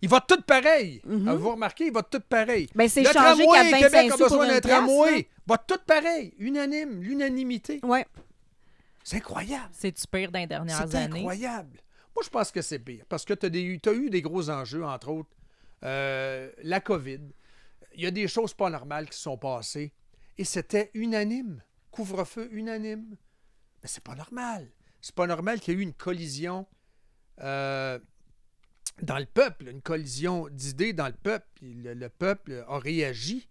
Il va tout pareil. Vous remarquez, il va tout pareil. Ben, c'est le changé tramway, qu'à 25 Québec a sous pour besoin une d'un place, tramway. là. Va tout pareil. L'unanimité. Ouais. C'est incroyable. C'est-tu pire dans les dernières C'est années? incroyable. Moi, je pense que c'est pire parce que tu as eu des gros enjeux, entre autres. La COVID. Il y a des choses pas normales qui se sont passées et c'était unanime. Couvre-feu unanime. Mais c'est pas normal. C'est pas normal qu'il y ait eu une collision dans le peuple, une collision d'idées dans le peuple. Le peuple a réagi.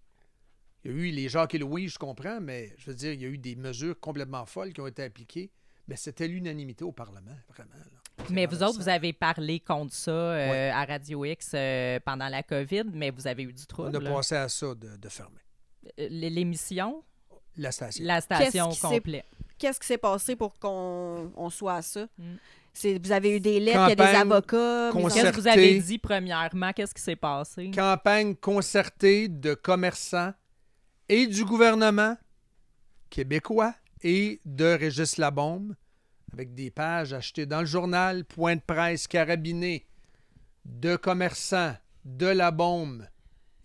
Il y a eu les Jacques et Louis, je comprends, mais je veux dire, il y a eu des mesures complètement folles qui ont été appliquées. Mais c'était l'unanimité au Parlement, vraiment. Là. Mais vous autres, vous avez parlé contre ça à Radio X pendant la COVID, mais vous avez eu du trouble. On a pensé à ça de fermer. L'émission? La station. La station complète. Qu'est-ce qui s'est passé pour qu'on soit à ça? Mm. Vous avez eu des lettres, il y a des avocats. Qu'est-ce que vous avez dit premièrement? Qu'est-ce qui s'est passé? Campagne concertée de commerçants et du gouvernement québécois et de Régis Labaume, avec des pages achetées dans le journal, point de presse carabiné de commerçants, de Labaume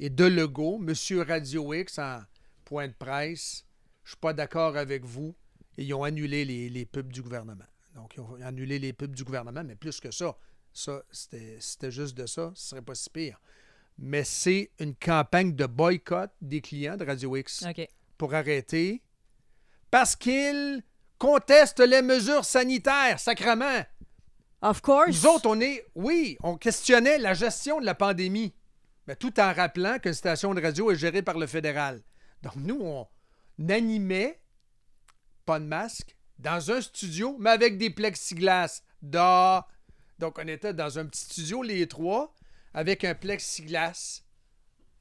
et de Legault. Monsieur Radio X en point de presse, je ne suis pas d'accord avec vous. Et ils ont annulé les pubs du gouvernement. Donc, ils ont annulé les pubs du gouvernement, mais plus que ça. Ça, c'était juste de ça, ce serait pas si pire. Mais c'est une campagne de boycott des clients de Radio X pour arrêter parce qu'ils contestent les mesures sanitaires, sacrément. Of course. Nous autres, on questionnait la gestion de la pandémie, mais tout en rappelant qu'une station de radio est gérée par le fédéral. Donc, nous, on animait, pas de masque, dans un studio, mais avec des plexiglas. Donc, on était dans un petit studio, les trois, avec un plexiglas.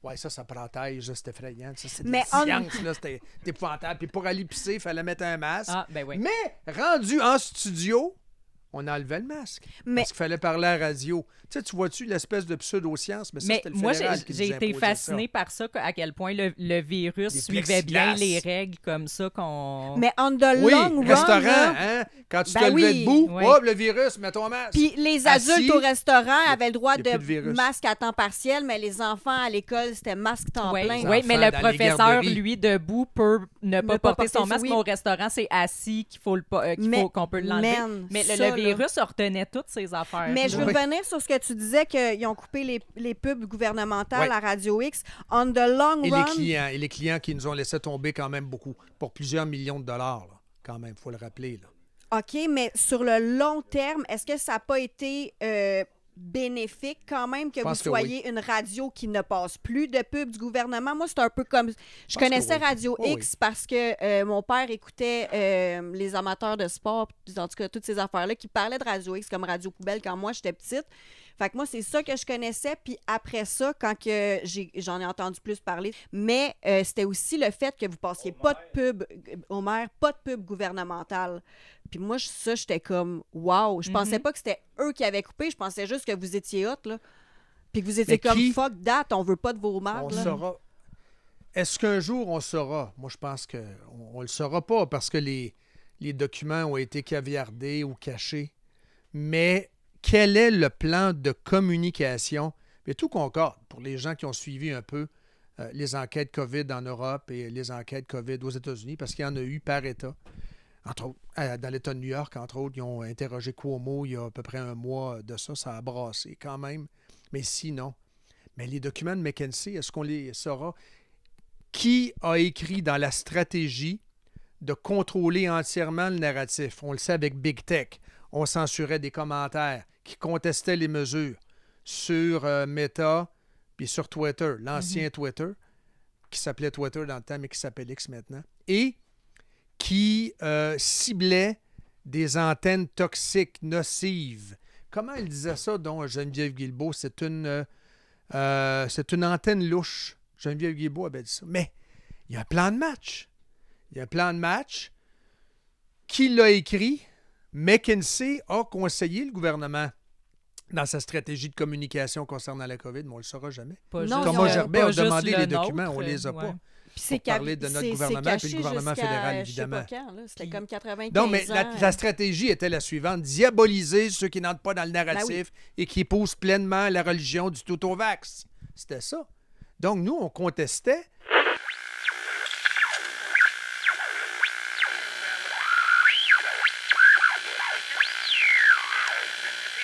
Ouais, ça prend taille, c'est effrayant. Ça, c'est de la science, là, c'était épouvantable. Puis pour aller pisser, il fallait mettre un masque. Ah, ben oui. Mais, rendu en studio, on enlevait le masque. Parce qu'il fallait parler à la radio. Tu vois-tu l'espèce de pseudo-science? Mais ça, c'était le fédéral qui nous j'ai été imposait fascinée par ça, à quel point le virus suivait bien les règles comme ça qu'on... Mais on the long run, restaurant, là, hein? Quand tu te levais debout, hop, le virus, mets ton masque. Puis les adultes au restaurant avaient le droit de masque à temps partiel, mais les enfants à l'école, c'était masque temps plein. Oui, mais le professeur, lui, debout, peut ne pas porter son masque, mais au restaurant, c'est assis qu'on peut l'enlever. Mais le virus retenait toutes ces affaires. Mais je veux revenir sur ce que tu disais, qu'ils ont coupé les pubs gouvernementales à Radio X. On the long run... Et les clients qui nous ont laissé tomber quand même beaucoup, pour plusieurs millions de dollars, là, quand même, il faut le rappeler. Là. OK, mais sur le long terme, est-ce que ça n'a pas été bénéfique quand même que vous soyez une radio qui ne passe plus de pubs du gouvernement? Moi, c'est un peu comme... Je connaissais Radio X parce que mon père écoutait les amateurs de sport, en tout cas, toutes ces affaires-là, qui parlaient de Radio X comme Radio Poubelle quand moi, j'étais petite. Fait que moi, c'est ça que je connaissais. Puis après ça, quand que j'en ai entendu plus parler, mais c'était aussi le fait que vous passiez pas de pub, Homer, pas de pub gouvernementale. Puis moi, ça, j'étais comme, wow. Je pensais pas que c'était eux qui avaient coupé. Je pensais juste que vous étiez hot, là. Puis que vous étiez comme, fuck that, on veut pas de vos marques. On saura. Est-ce qu'un jour, on saura? Moi, je pense qu'on le saura pas parce que les documents ont été caviardés ou cachés. Mais... quel est le plan de communication? Et tout concorde pour les gens qui ont suivi un peu les enquêtes COVID en Europe et les enquêtes COVID aux États-Unis, parce qu'il y en a eu par État. Entre autres, dans l'État de New York, entre autres, ils ont interrogé Cuomo il y a à peu près un mois de ça. Ça a brassé quand même. Mais sinon, mais les documents de McKinsey, est-ce qu'on les saura? Qui a écrit dans la stratégie de contrôler entièrement le narratif? On le sait avec Big Tech. On censurait des commentaires qui contestaient les mesures sur Meta puis sur Twitter, l'ancien Twitter, qui s'appelait Twitter dans le temps, mais qui s'appelle X maintenant, et qui ciblait des antennes toxiques, nocives. Comment elle disait ça, donc, Geneviève Guilbeault? C'est une antenne louche. Geneviève Guilbeault avait dit ça. Mais il y a un plan de match. Il y a un plan de match. Qui l'a écrit? McKinsey a conseillé le gouvernement dans sa stratégie de communication concernant la COVID, mais on ne le saura jamais. Non, Thomas Gerbet a demandé les documents, on ne les a pas. pour parler de notre gouvernement et le gouvernement fédéral, évidemment. C'était comme 95 non, mais la stratégie était la suivante, diaboliser ceux qui n'entrent pas dans le narratif et qui épousent pleinement la religion du tout-au-vax. C'était ça. Donc, nous, on contestait.